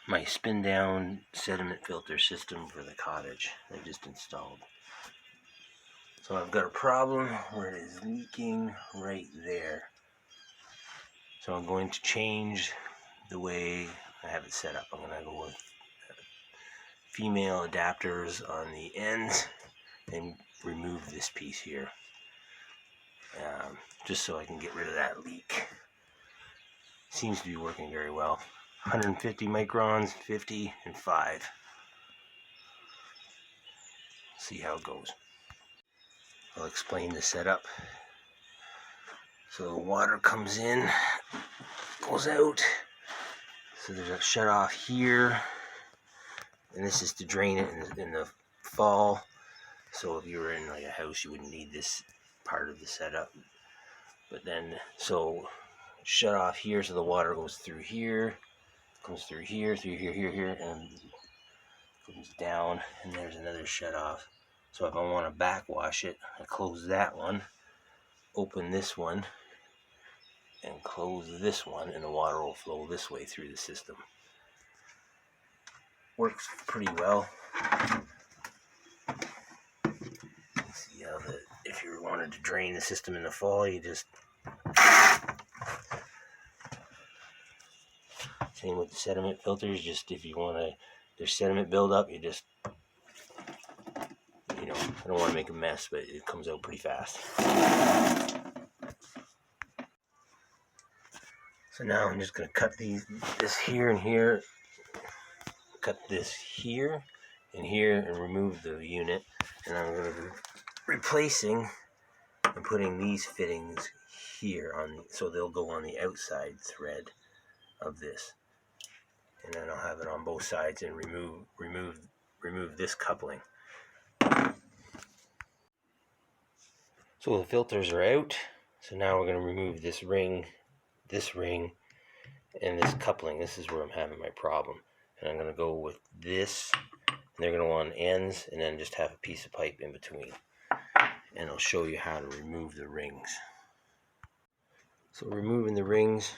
my spin down sediment filter system for the cottage I just installed. So I've got a problem where it is leaking right there. So I'm going to change the way I have it set up. I'm going to go with female adapters on the ends and remove this piece here. Just so I can get rid of that leak. Seems to be working very well. 150 microns, 50, and 5. See how it goes. I'll explain the setup. So the water comes in, goes out. So there's a shut off here, and this is to drain it in the fall. So if you were in like a house, you wouldn't need this part of the setup. But then, so shut off here, so the water goes through here, comes through here, and comes down, and there's another shut off. So if I want to backwash it, I close that one, open this one, and close this one, and the water will flow this way through the system. Works pretty well. See how if you wanted to drain the system in the fall, you just same with the sediment filters. Just if you want to, there's sediment buildup, you just, I don't want to make a mess, but it comes out pretty fast. So now I'm just going to cut this here and here, cut this here and here, and remove the unit. And I'm going to be replacing and putting these fittings here so they'll go on the outside thread of this. And then I'll have it on both sides and remove this coupling. So the filters are out. So now we're going to remove this ring, and this coupling. This is where I'm having my problem. And I'm going to go with this, and they're going to go on ends, and then just have a piece of pipe in between. And I'll show you how to remove the rings. So removing the rings,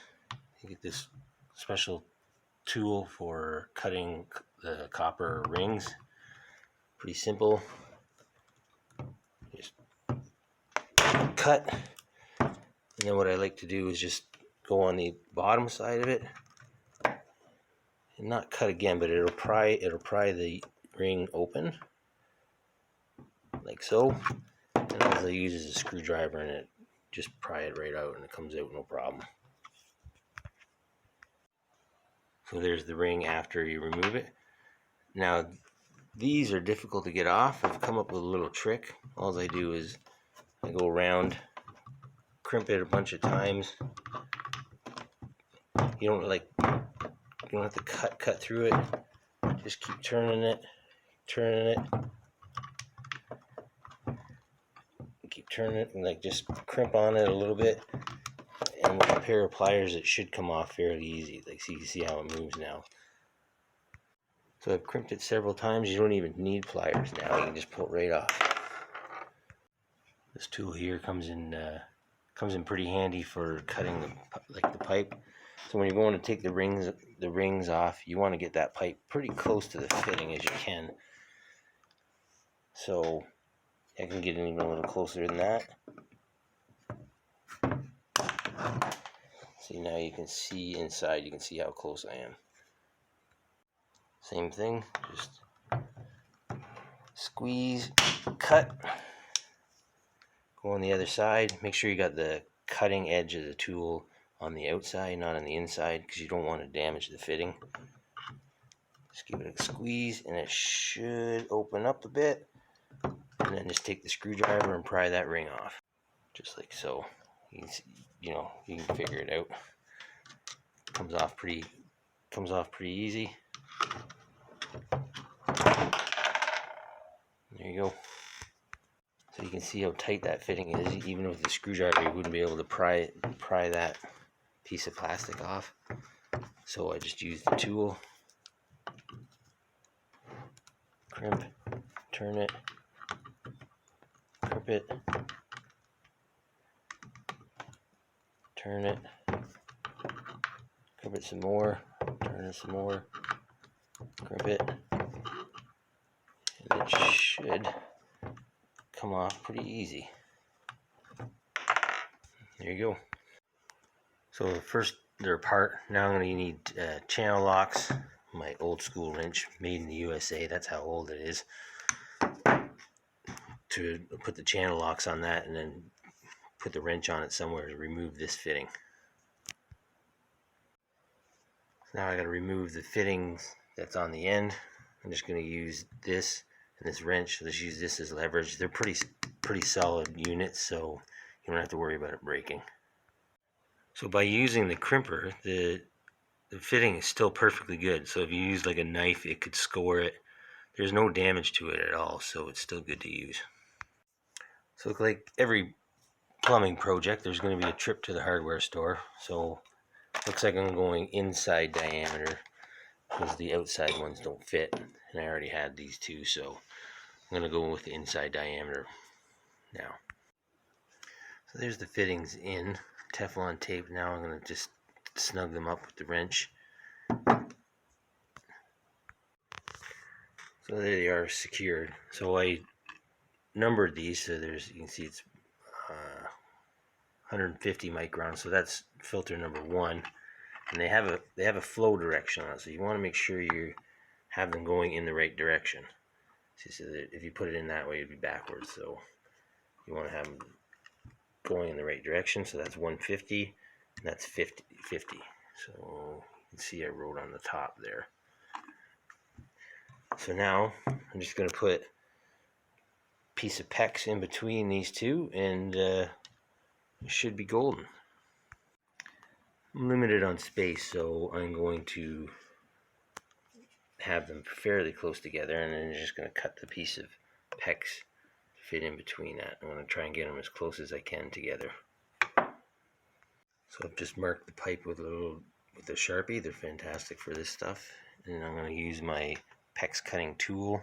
you get this special tool for cutting the copper rings. Pretty simple. Just cut, and then what I like to do is just go on the bottom side of it and not cut again, but it'll pry the ring open like so, and all I use is a screwdriver and it just pry it right out, and it comes out no problem. So there's the ring after you remove it. Now these are difficult to get off. I've come up with a little trick. All I do is I go around, crimp it a bunch of times. You don't have to cut through it. Just keep turning it, keep turning it, and just crimp on it a little bit. And with a pair of pliers, it should come off fairly easy. So you can see how it moves now. So I've crimped it several times. You don't even need pliers now. You can just pull it right off. This tool here comes in pretty handy for cutting the pipe. So when you're going to take the rings off, you want to get that pipe pretty close to the fitting as you can. So I can get it even a little closer than that. See, now you can see inside. You can see how close I am. Same thing, just squeeze, cut, go on the other side. Make sure you got the cutting edge of the tool on the outside, not on the inside, because you don't want to damage the fitting. Just give it a squeeze, and it should open up a bit. And then just take the screwdriver and pry that ring off, just like so. You can see, you can figure it out. Comes off pretty easy. There you go. So you can see how tight that fitting is. Even with the screwdriver, you wouldn't be able to pry that piece of plastic off. So I just use the tool, crimp, turn it, crimp it, turn it, crimp it some more, turn it some more, Crimp it, and it should come off pretty easy. There you go. So first they're apart. Now I'm going to need channel locks. My old school wrench, made in the USA. That's how old it is. To put the channel locks on that, and then put the wrench on it somewhere to remove this fitting. Now I got to remove the fittings that's on the end. I'm just going to use this and this wrench. Let's use this as leverage. They're pretty solid units, so you don't have to worry about it breaking. So by using the crimper, the fitting is still perfectly good. So if you use like a knife, it could score it. There's no damage to it at all, so it's still good to use. So like every plumbing project, there's going to be a trip to the hardware store. So looks like I'm going inside diameter because the outside ones don't fit, and I already had these two, so I'm going to go with the inside diameter now. So there's the fittings in Teflon tape. Now I'm going to just snug them up with the wrench. So there they are, secured. So I numbered these, so there's, you can see it's 150 microns, so that's filter number 1. And they have a flow direction on it, so you want to make sure you have them going in the right direction. See, so that if you put it in that way, it'd be backwards. So you want to have them going in the right direction. So that's 150, and that's 50. So you can see I wrote on the top there. So now I'm just going to put a piece of PEX in between these two, and it should be golden. I'm limited on space, so I'm going to have them fairly close together, and then just going to cut the piece of PEX to fit in between that. I'm going to try and get them as close as I can together. So I've just marked the pipe with a Sharpie. They're fantastic for this stuff. And I'm going to use my PEX cutting tool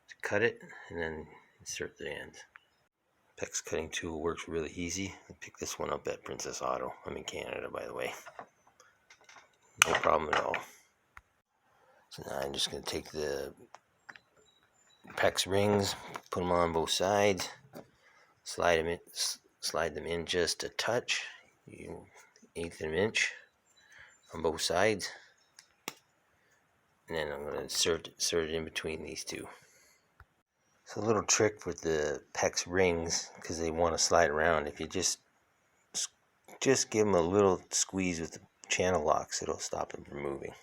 to cut it and then insert the ends. PEX cutting tool works really easy. I picked this one up at Princess Auto. I'm in Canada, by the way. No problem at all. So now I'm just going to take the PEX rings, put them on both sides, slide them in just a touch, 1/8 of an inch on both sides, and then I'm going to insert it in between these two. So a little trick with the PEX rings, because they want to slide around, if you just give them a little squeeze with the channel locks, it'll stop them from moving.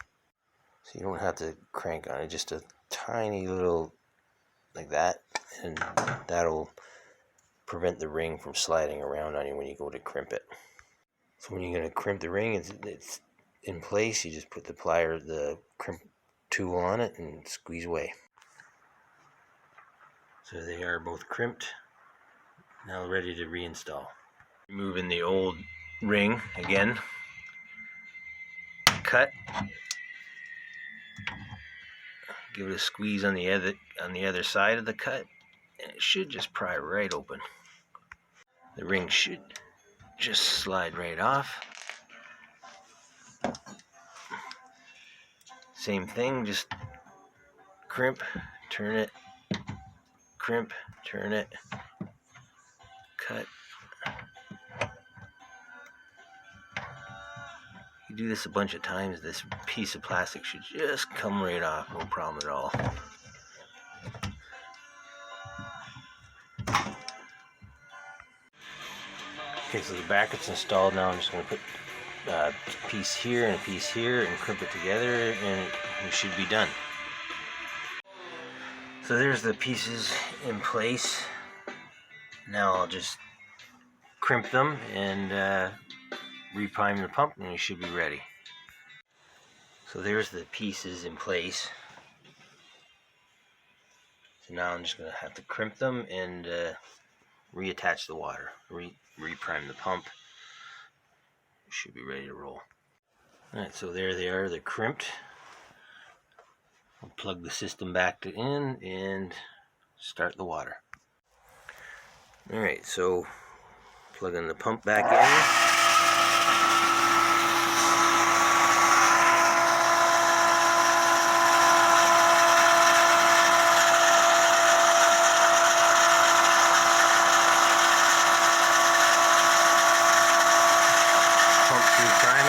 So you don't have to crank on it, just a tiny little like that, and that'll prevent the ring from sliding around on you when you go to crimp it. So when you're going to crimp the ring, it's in place, you just put the crimp tool on it and squeeze away. So they are both crimped, now ready to reinstall. Removing the old ring again, cut, give it a squeeze on the other side of the cut, and it should just pry right open. The ring should just slide right off. Same thing, just crimp, turn it, crimp, turn it, cut. You do this a bunch of times, this piece of plastic should just come right off, no problem at all. Okay, so the bracket's installed now. I'm just going to put a piece here and a piece here and crimp it together, and it should be done. So there's the pieces in place. Now I'll just crimp them and reprime the pump, and it should be ready. So there's the pieces in place. So now I'm just going to have to crimp them and reattach the water, reprime the pump. It should be ready to roll. Alright, so there they are, they're crimped. I'll plug the system back in and start the water. Alright, so plugging the pump back in.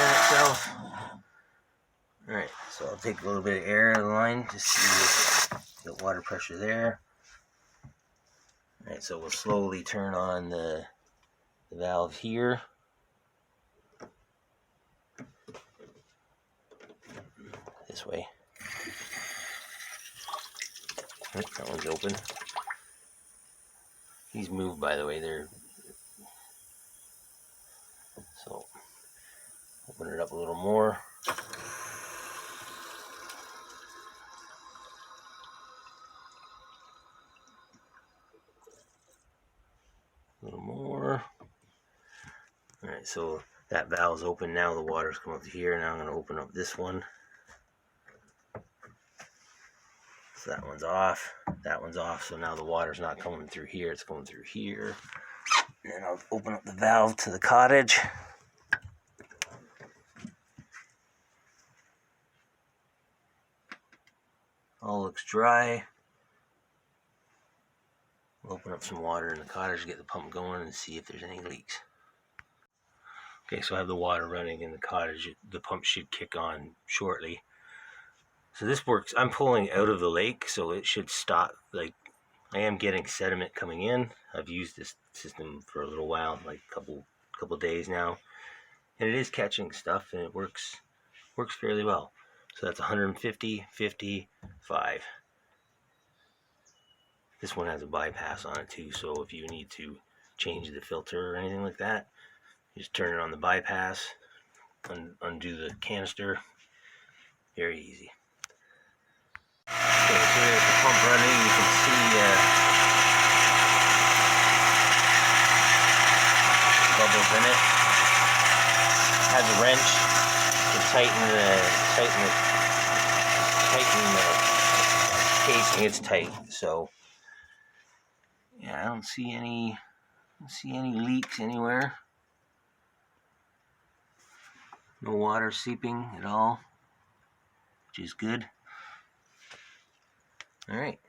ran itself. Alright, so I'll take a little bit of air out of the line to see the water pressure there. Alright, so we'll slowly turn on the valve here. This way. Oh, that one's open. These move, by the way. So open it up a little more. A little more. Alright, so that valve's open now. The water's come up to here. Now I'm going to open up this one. So that one's off. That one's off. So now the water's not coming through here. It's going through here. And then I'll open up the valve to the cottage. All looks dry. We'll open up some water in the cottage, get the pump going, and see if there's any leaks. Okay, so I have the water running in the cottage. The pump should kick on shortly. So this works. I'm pulling out of the lake, so it should stop. Like, I am getting sediment coming in. I've used this system for a little while, like a couple days now, and it is catching stuff, and it works fairly well. So that's 150, 50, 5. This one has a bypass on it too, so if you need to change the filter or anything like that, you just turn it on the bypass, undo the canister. Very easy. Okay, so there's the pump running. You can see bubbles in it. It has a wrench to tighten the casing. It's tight, so yeah, I don't see any leaks anywhere. No water seeping at all, which is good. All right.